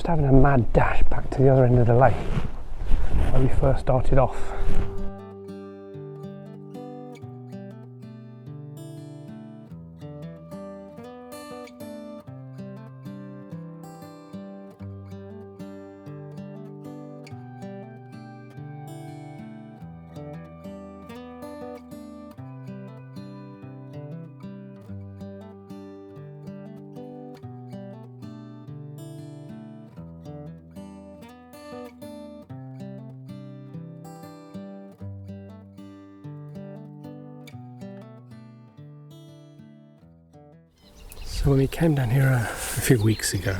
just having a mad dash back to the other end of the lake where we first started off. So when we came down here a few weeks ago,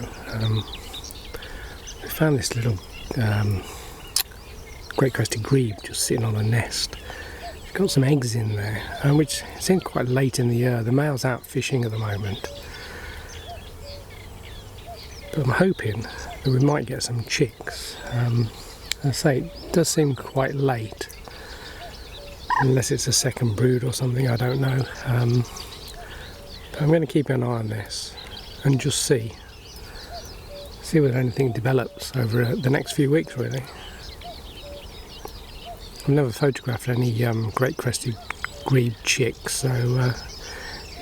we found this little great crested grebe just sitting on a nest. It's got some eggs in there, which seems quite late in the year. The male's out fishing at the moment. But I'm hoping that we might get some chicks. As I say, it does seem quite late. Unless it's a second brood or something, I don't know. I'm going to keep an eye on this and just see whether anything develops over the next few weeks, really. I've never photographed any great crested grebe chicks, so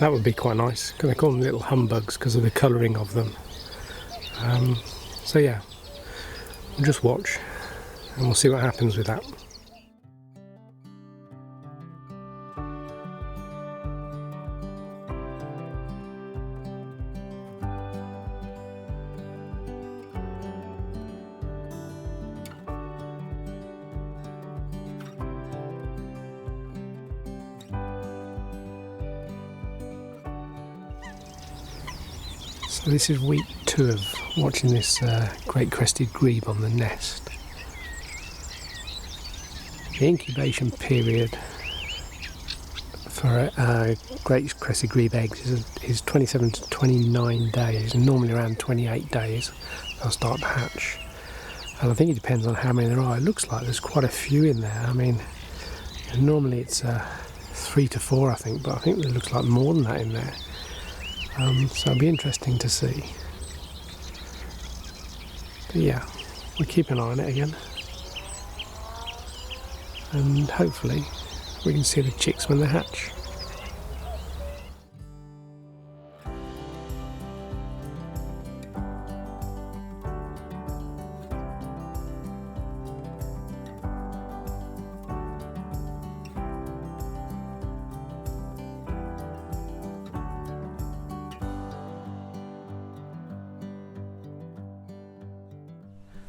that would be quite nice. They call them little humbugs because of the colouring of them. So yeah, we'll just watch and we'll see what happens with that. So this is week 2 of watching this great crested grebe on the nest. The incubation period for great crested grebe eggs is 27 to 29 days, and normally around 28 days they'll start to hatch. And I think it depends on how many there are. It looks like there's quite a few in there. I mean, normally it's 3 to 4, I think, but I think there looks like more than that in there. So it'll be interesting to see. But yeah, we'll keep an eye on it again. And hopefully we can see the chicks when they hatch.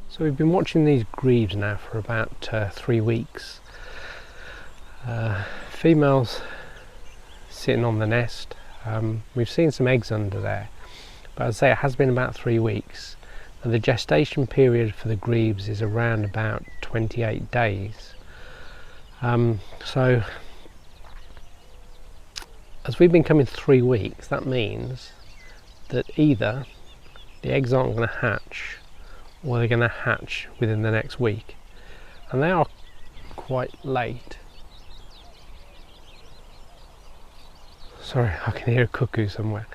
So we've been watching these grebes now for about 3 weeks. Females sitting on the nest. We've seen some eggs under there, but as I say, it has been about 3 weeks, and the gestation period for the grebes is around about 28 days. So as we've been coming 3 weeks, that means that either the eggs aren't going to hatch, or they're going to hatch within the next week, and they are quite late. Sorry, I can hear a cuckoo somewhere.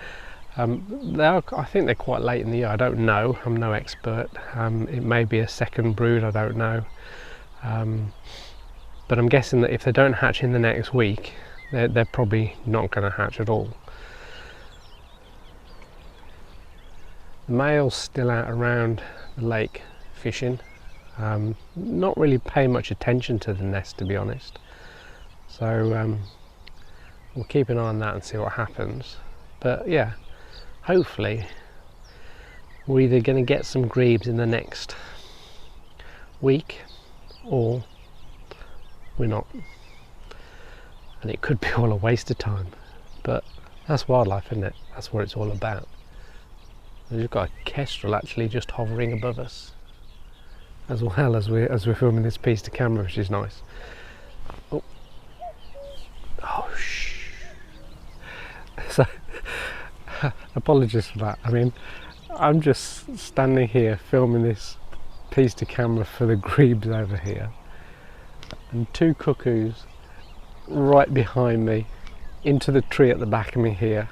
I think they're quite late in the year. I don't know, I'm no expert. It may be a second brood, I don't know. But I'm guessing that if they don't hatch in the next week, they're probably not going to hatch at all. The male's still out around the lake fishing, not really paying much attention to the nest, to be honest. So we'll keep an eye on that and see what happens. But yeah, hopefully we're either going to get some grebes in the next week or we're not, and it could be all a waste of time, but that's wildlife, isn't it? That's what it's all about. We've got a kestrel actually just hovering above us, as well as we're filming this piece to camera, which is nice. Oh shh. So apologies for that. I mean, I'm just standing here filming this piece to camera for the grebes over here, and 2 cuckoos right behind me into the tree at the back of me here.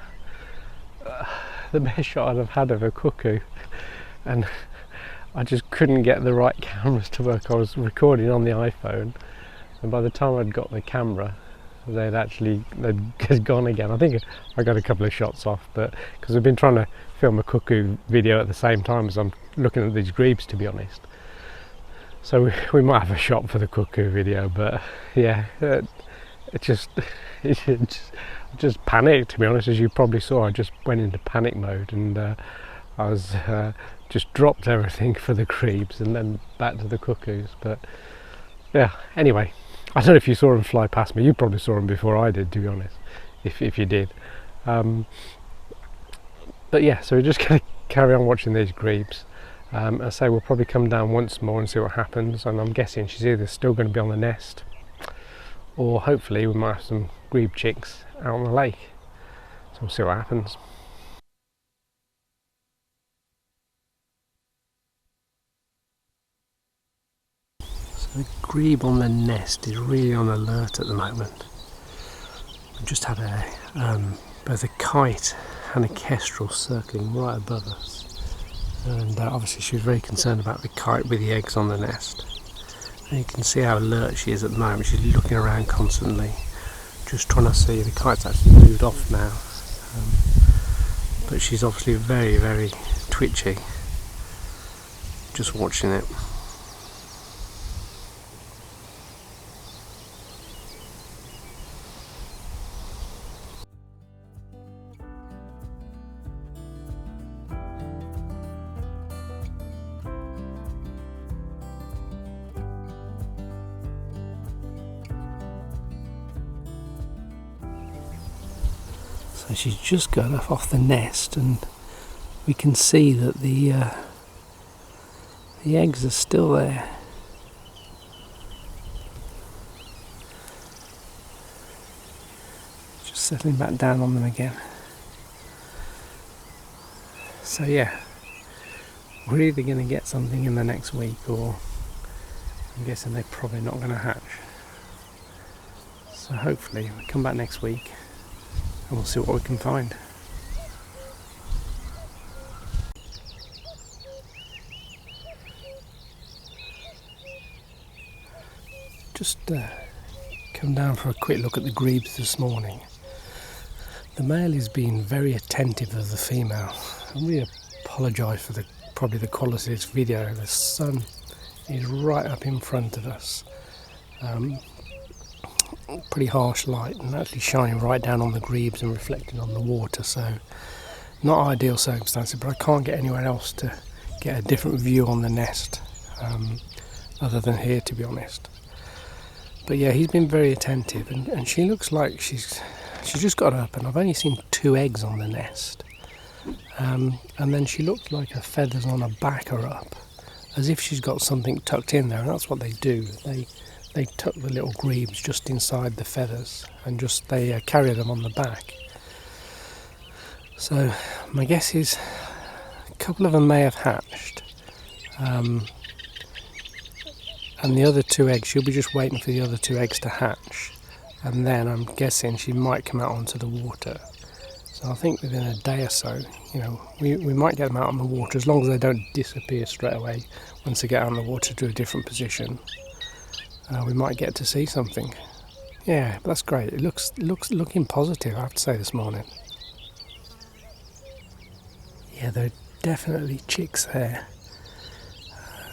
The best shot I've had of a cuckoo, and I just couldn't get the right cameras to work. I was recording on the iPhone, and by the time I'd got the camera, they'd gone again. I think I got a couple of shots off, but because I've been trying to film a cuckoo video at the same time as I'm looking at these grebes, to be honest. So we might have a shot for the cuckoo video, but yeah, it just panicked, to be honest. As you probably saw, I just went into panic mode, and I was just dropped everything for the grebes and then back to the cuckoos. But yeah, anyway, I don't know if you saw them fly past me. You probably saw them before I did, to be honest, if you did. But yeah, so we're just going to carry on watching these grebes. I say we'll probably come down once more and see what happens, and I'm guessing she's either still going to be on the nest, or hopefully we might have some grebe chicks out on the lake. So we'll see what happens. So the grebe on the nest is really on alert at the moment. We've just had both a kite and a kestrel circling right above us. And obviously she was very concerned about the kite with the eggs on the nest. And you can see how alert she is at the moment. She's looking around constantly, just trying to see. The kite's actually moved off now, but she's obviously very, very twitchy, just watching it. So she's just got off the nest, and we can see that the eggs are still there. Just settling back down on them again. So yeah, we're either going to get something in the next week, or I'm guessing they're probably not going to hatch. So hopefully we'll come back next week and we'll see what we can find. Just come down for a quick look at the grebes this morning. The male is being very attentive of the female. I really apologise for probably the quality of this video. The sun is right up in front of us. Pretty harsh light, and actually shining right down on the grebes and reflecting on the water, so not ideal circumstances, but I can't get anywhere else to get a different view on the nest other than here, to be honest. But yeah, he's been very attentive, and she looks like she's just got up, and I've only seen 2 eggs on the nest, and then she looked like her feathers on her back are up, as if she's got something tucked in there, and that's what they do. They tuck the little grebes just inside the feathers, and just they carry them on the back. So my guess is a couple of them may have hatched, and the other 2 eggs, she'll be just waiting for the other 2 eggs to hatch, and then I'm guessing she might come out onto the water. So I think within a day or so, you know, we might get them out on the water, as long as they don't disappear straight away once they get out on the water to a different position. We might get to see something. Yeah, but that's great. It looks looking positive, I have to say, this morning. Yeah, there are definitely chicks there.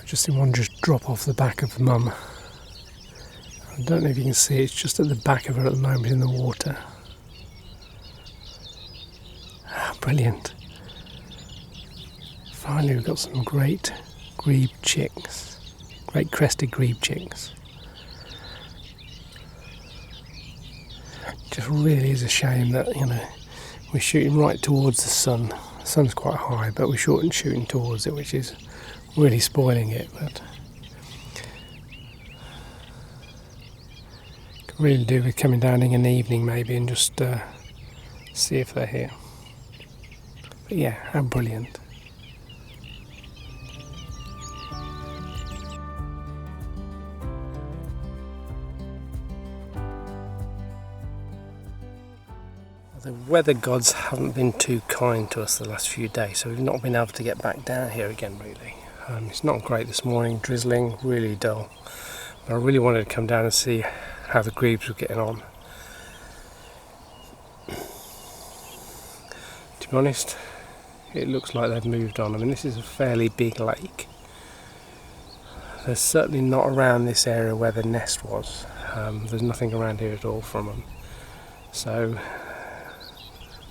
Just seen one just drop off the back of the mum. I don't know if you can see it, it's just at the back of her at the moment in the water. Brilliant. Finally we've got some great grebe chicks. Great crested grebe chicks. Just really is a shame that, you know, we're shooting right towards the sun. The sun's quite high, but we're shooting towards it, which is really spoiling it. But could really do with coming down in an evening maybe and just see if they're here. But yeah, how brilliant. The weather gods haven't been too kind to us the last few days, so we've not been able to get back down here again really. It's not great this morning, drizzling, really dull. But I really wanted to come down and see how the grebes were getting on. To be honest, it looks like they've moved on. I mean, this is a fairly big lake. They're certainly not around this area where the nest was. There's nothing around here at all from them. So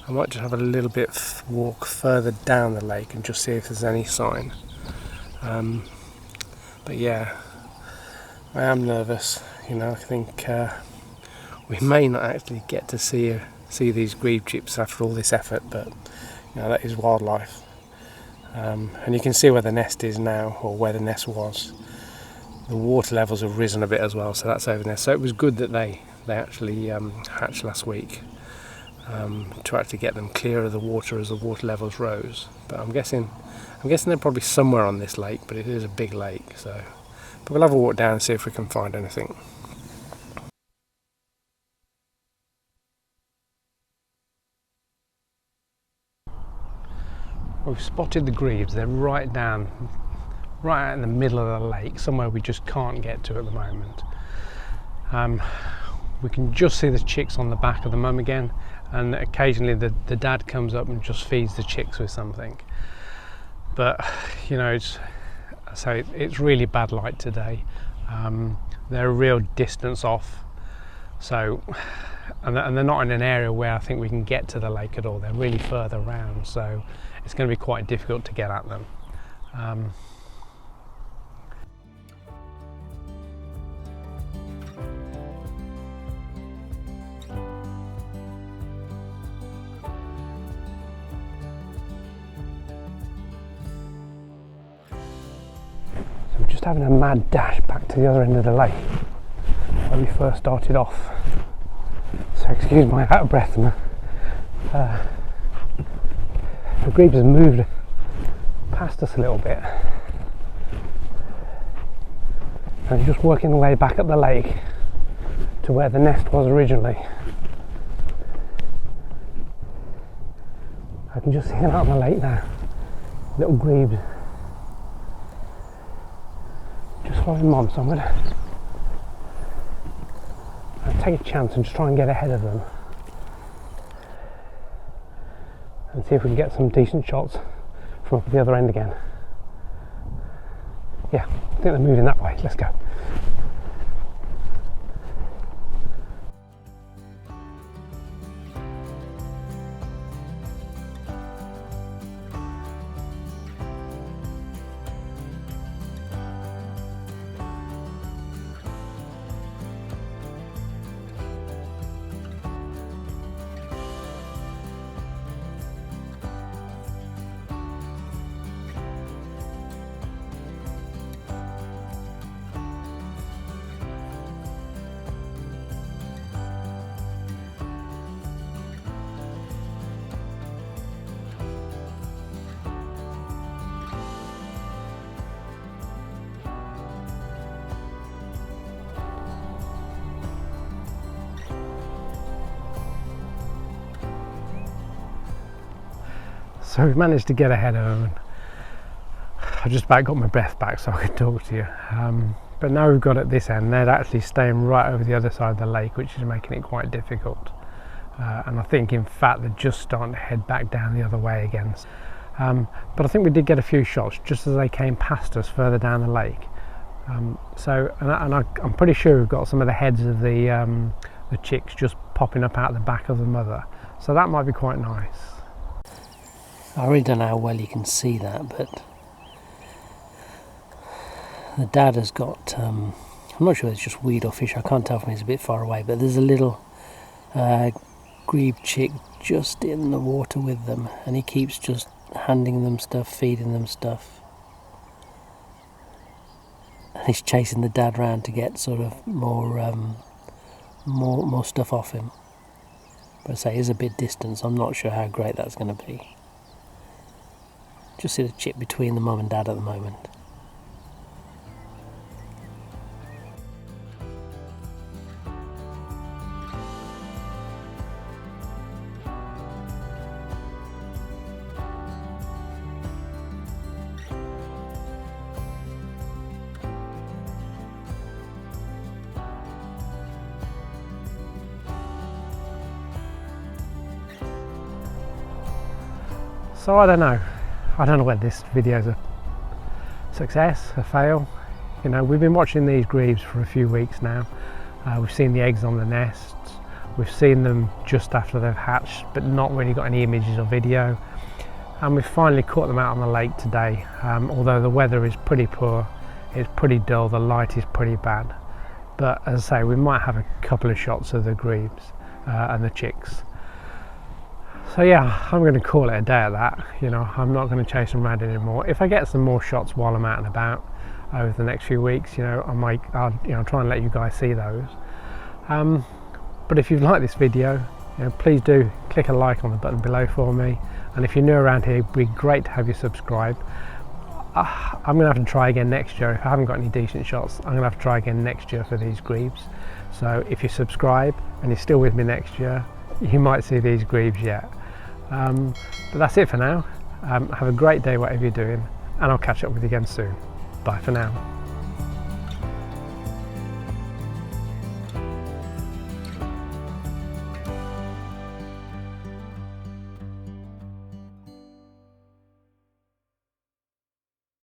I might just have a little bit walk further down the lake and just see if there's any sign. But yeah, I am nervous. I think we may not actually get to see these grebe chips after all this effort, but that is wildlife. And you can see where the nest is now, or where the nest was. The water levels have risen a bit as well, so that's over there. So it was good that they actually hatched last week, to actually get them clear of the water as the water levels rose. But I'm guessing they're probably somewhere on this lake, but it is a big lake. So, but we'll have a walk down and see if we can find anything. We've spotted the grebes. They're right out in the middle of the lake, somewhere we just can't get to at the moment. We can just see the chicks on the back of the mum again, and occasionally the dad comes up and just feeds the chicks with something. But it's really bad light today. They're a real distance off, so and they're not in an area where I think we can get to the lake at all. They're really further round, so it's going to be quite difficult to get at them. So we're just having a mad dash back to the other end of the lake where we first started off. So excuse my out of breath. The grebes have moved past us a little bit, and just working the way back up the lake to where the nest was originally. I can just see them out on the lake now, little grebes. Just following mum, so I'm going to take a chance and just try and get ahead of them and see if we can get some decent shots from up at the other end again. Yeah, I think they're moving that way. Let's go. So we've managed to get ahead of them. I just about got my breath back so I could talk to you. But now we've got at this end, they're actually staying right over the other side of the lake, which is making it quite difficult. And I think in fact they're just starting to head back down the other way again. But I think we did get a few shots just as they came past us further down the lake. I'm pretty sure we've got some of the heads of the chicks just popping up out the back of the mother. So that might be quite nice. I really don't know how well you can see that, but the dad has got, I'm not sure it's just weed or fish, I can't tell from it's a bit far away, but there's a little grebe chick just in the water with them, and he keeps just handing them stuff, feeding them stuff, and he's chasing the dad round to get sort of more stuff off him. But I say it's a bit distant, so I'm not sure how great that's going to be. Just see the chip between the mum and dad at the moment. So I don't know whether this video is a success, a fail. You know, we've been watching these grebes for a few weeks now. We've seen the eggs on the nests, we've seen them just after they've hatched, but not really got any images or video. And we've finally caught them out on the lake today. Although the weather is pretty poor, it's pretty dull, the light is pretty bad. But as I say, we might have a couple of shots of the grebes and the chicks. So yeah, I'm going to call it a day at that. You know, I'm not going to chase them around anymore. If I get some more shots while I'm out and about over the next few weeks, you know, I'll try and let you guys see those. But if you've liked this video, you know, please do click a like on the button below for me. And if you're new around here, it'd be great to have you subscribe. I'm going to have to try again next year. If I haven't got any decent shots, I'm going to have to try again next year for these grebes. So if you subscribe and you're still with me next year, you might see these grebes yet. But that's it for now. Have a great day whatever you're doing, and I'll catch up with you again soon. Bye for now.